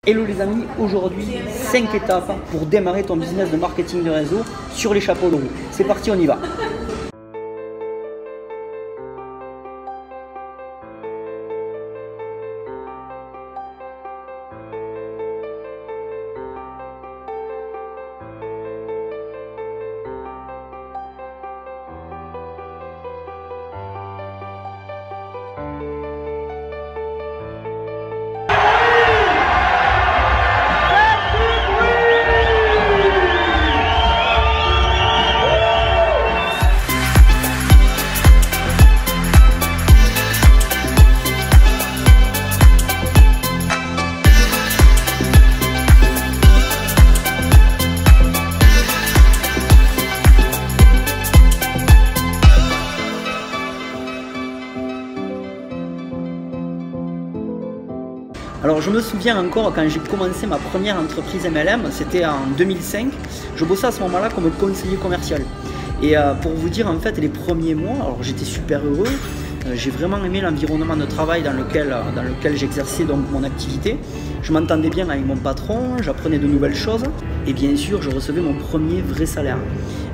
Hello les amis, aujourd'hui 5 étapes pour démarrer ton business de marketing de réseau sur les chapeaux de roue. C'est parti, on y va. Alors je me souviens encore quand j'ai commencé ma première entreprise MLM, c'était en 2005. Je bossais à ce moment-là comme conseiller commercial. Et pour vous dire en fait les premiers mois, alors j'étais super heureux, j'ai vraiment aimé l'environnement de travail dans lequel j'exerçais donc mon activité. Je m'entendais bien avec mon patron, j'apprenais de nouvelles choses et bien sûr je recevais mon premier vrai salaire.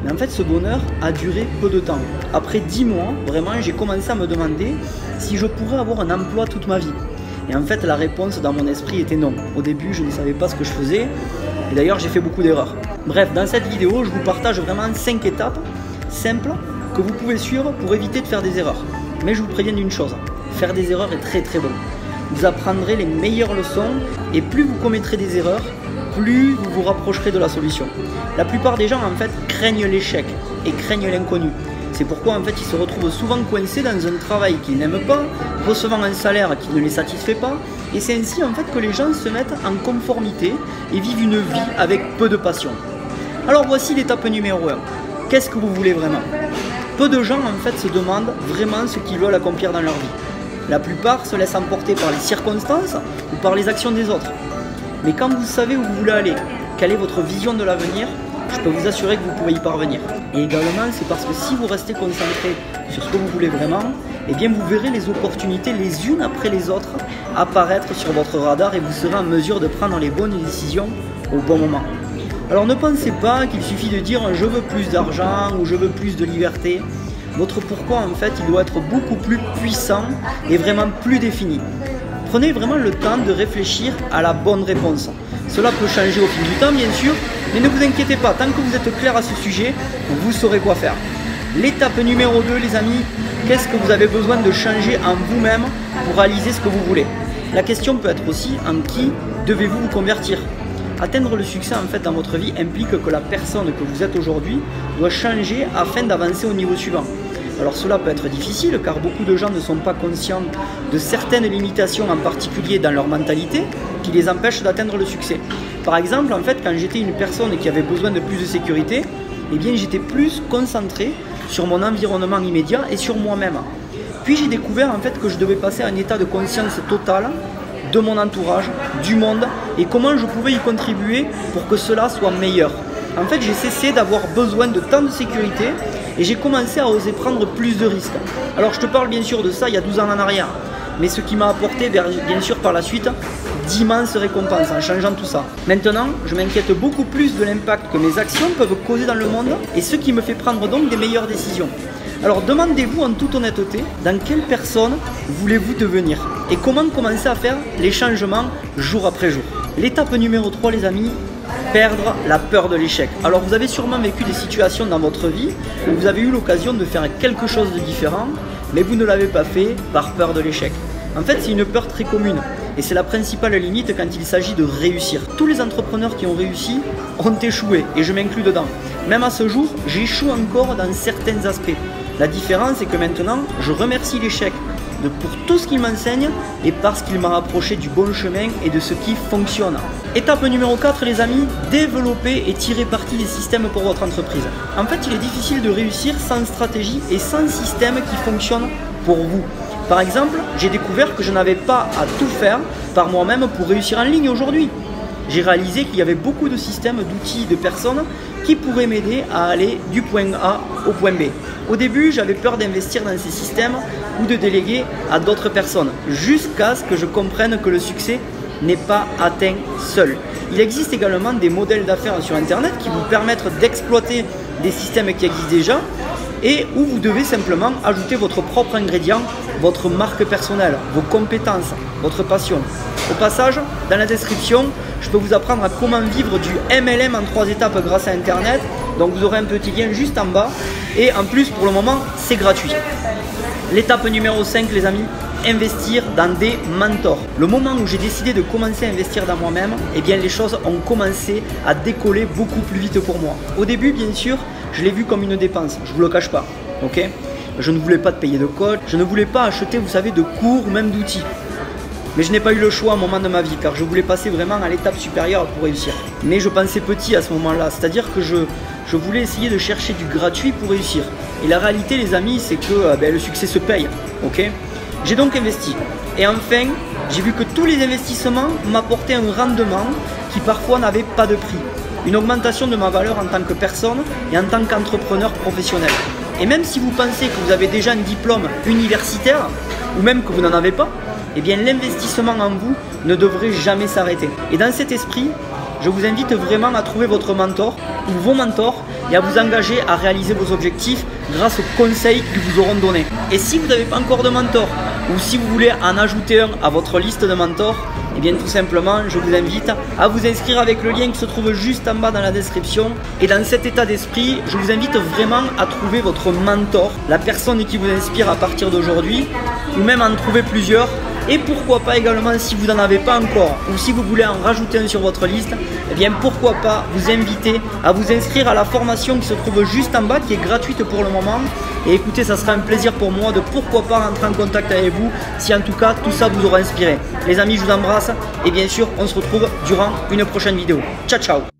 Mais en fait ce bonheur a duré peu de temps. Après 10 mois, vraiment j'ai commencé à me demander si je pourrais avoir un emploi toute ma vie. Et en fait, la réponse dans mon esprit était non. Au début, je ne savais pas ce que je faisais. Et d'ailleurs, j'ai fait beaucoup d'erreurs. Bref, dans cette vidéo, je vous partage vraiment 5 étapes simples que vous pouvez suivre pour éviter de faire des erreurs. Mais je vous préviens d'une chose, faire des erreurs est très très bon. Vous apprendrez les meilleures leçons et plus vous commettrez des erreurs, plus vous vous rapprocherez de la solution. La plupart des gens, en fait, craignent l'échec et craignent l'inconnu. C'est pourquoi en fait ils se retrouvent souvent coincés dans un travail qu'ils n'aiment pas, recevant un salaire qui ne les satisfait pas, et c'est ainsi en fait que les gens se mettent en conformité et vivent une vie avec peu de passion. Alors voici l'étape numéro 1. Qu'est-ce que vous voulez vraiment? Peu de gens en fait se demandent vraiment ce qu'ils veulent accomplir dans leur vie. La plupart se laissent emporter par les circonstances ou par les actions des autres. Mais quand vous savez où vous voulez aller, quelle est votre vision de l'avenir, je peux vous assurer que vous pouvez y parvenir. Et également, c'est parce que si vous restez concentré sur ce que vous voulez vraiment, eh bien vous verrez les opportunités les unes après les autres apparaître sur votre radar et vous serez en mesure de prendre les bonnes décisions au bon moment. Alors ne pensez pas qu'il suffit de dire je veux plus d'argent ou je veux plus de liberté. Votre pourquoi en fait, il doit être beaucoup plus puissant et vraiment plus défini. Prenez vraiment le temps de réfléchir à la bonne réponse. Cela peut changer au fil du temps bien sûr, mais ne vous inquiétez pas, tant que vous êtes clair à ce sujet, vous saurez quoi faire. L'étape numéro 2 les amis, qu'est-ce que vous avez besoin de changer en vous-même pour réaliser ce que vous voulez? La question peut être aussi en qui devez-vous vous convertir? Atteindre le succès en fait dans votre vie implique que la personne que vous êtes aujourd'hui doit changer afin d'avancer au niveau suivant. Alors cela peut être difficile car beaucoup de gens ne sont pas conscients de certaines limitations en particulier dans leur mentalité qui les empêchent d'atteindre le succès. Par exemple, en fait, quand j'étais une personne qui avait besoin de plus de sécurité, eh bien j'étais plus concentré sur mon environnement immédiat et sur moi-même. Puis j'ai découvert en fait que je devais passer à un état de conscience totale de mon entourage, du monde et comment je pouvais y contribuer pour que cela soit meilleur. En fait, j'ai cessé d'avoir besoin de tant de sécurité et j'ai commencé à oser prendre plus de risques. Alors je te parle bien sûr de ça il y a 12 ans en arrière, mais ce qui m'a apporté bien sûr par la suite d'immenses récompenses en changeant tout ça. Maintenant, je m'inquiète beaucoup plus de l'impact que mes actions peuvent causer dans le monde et ce qui me fait prendre donc des meilleures décisions. Alors demandez-vous en toute honnêteté, dans quelle personne voulez-vous devenir et comment commencer à faire les changements jour après jour. L'étape numéro 3 les amis, perdre la peur de l'échec. Alors vous avez sûrement vécu des situations dans votre vie où vous avez eu l'occasion de faire quelque chose de différent, mais vous ne l'avez pas fait par peur de l'échec. En fait, c'est une peur très commune et c'est la principale limite quand il s'agit de réussir. Tous les entrepreneurs qui ont réussi ont échoué et je m'inclus dedans. Même à ce jour, j'échoue encore dans certains aspects. La différence, c'est que maintenant, je remercie l'échec pour tout ce qu'il m'enseigne et parce qu'il m'a rapproché du bon chemin et de ce qui fonctionne. Étape numéro 4 les amis, développer et tirer parti des systèmes pour votre entreprise. En fait, il est difficile de réussir sans stratégie et sans système qui fonctionne pour vous. Par exemple, j'ai découvert que je n'avais pas à tout faire par moi-même pour réussir en ligne aujourd'hui. J'ai réalisé qu'il y avait beaucoup de systèmes, d'outils, de personnes qui pourraient m'aider à aller du point A au point B. Au début, j'avais peur d'investir dans ces systèmes ou de déléguer à d'autres personnes, jusqu'à ce que je comprenne que le succès n'est pas atteint seul. Il existe également des modèles d'affaires sur Internet qui vous permettent d'exploiter des systèmes qui existent déjà et où vous devez simplement ajouter votre propre ingrédient, votre marque personnelle, vos compétences, votre passion. Au passage, dans la description, je peux vous apprendre à comment vivre du MLM en 3 étapes grâce à Internet. Donc vous aurez un petit lien juste en bas. Et en plus, pour le moment, c'est gratuit. L'étape numéro 5, les amis, investir dans des mentors. Le moment où j'ai décidé de commencer à investir dans moi-même, eh bien les choses ont commencé à décoller beaucoup plus vite pour moi. Au début, bien sûr, je l'ai vu comme une dépense, je ne vous le cache pas, ok? Je ne voulais pas de payer de coach, je ne voulais pas acheter, vous savez, de cours ou même d'outils. Mais je n'ai pas eu le choix à un moment de ma vie, car je voulais passer vraiment à l'étape supérieure pour réussir. Mais je pensais petit à ce moment-là, c'est-à-dire que je voulais essayer de chercher du gratuit pour réussir. Et la réalité, les amis, c'est que le succès se paye, ok? J'ai donc investi. Et enfin, j'ai vu que tous les investissements m'apportaient un rendement qui parfois n'avait pas de prix. Une augmentation de ma valeur en tant que personne et en tant qu'entrepreneur professionnel. Et même si vous pensez que vous avez déjà un diplôme universitaire, ou même que vous n'en avez pas, eh bien l'investissement en vous ne devrait jamais s'arrêter. Et dans cet esprit, je vous invite vraiment à trouver votre mentor ou vos mentors et à vous engager à réaliser vos objectifs grâce aux conseils qu'ils vous auront donnés. Et si vous n'avez pas encore de mentor ou si vous voulez en ajouter un à votre liste de mentors, eh bien tout simplement, je vous invite à vous inscrire avec le lien qui se trouve juste en bas dans la description. Et dans cet état d'esprit, je vous invite vraiment à trouver votre mentor, la personne qui vous inspire à partir d'aujourd'hui, ou même à en trouver plusieurs. Et pourquoi pas également, si vous n'en avez pas encore ou si vous voulez en rajouter un sur votre liste, eh bien pourquoi pas vous inviter à vous inscrire à la formation qui se trouve juste en bas, qui est gratuite pour le moment. Et écoutez, ça sera un plaisir pour moi de pourquoi pas rentrer en contact avec vous si en tout cas tout ça vous aura inspiré. Les amis, je vous embrasse et bien sûr on se retrouve durant une prochaine vidéo. Ciao ciao.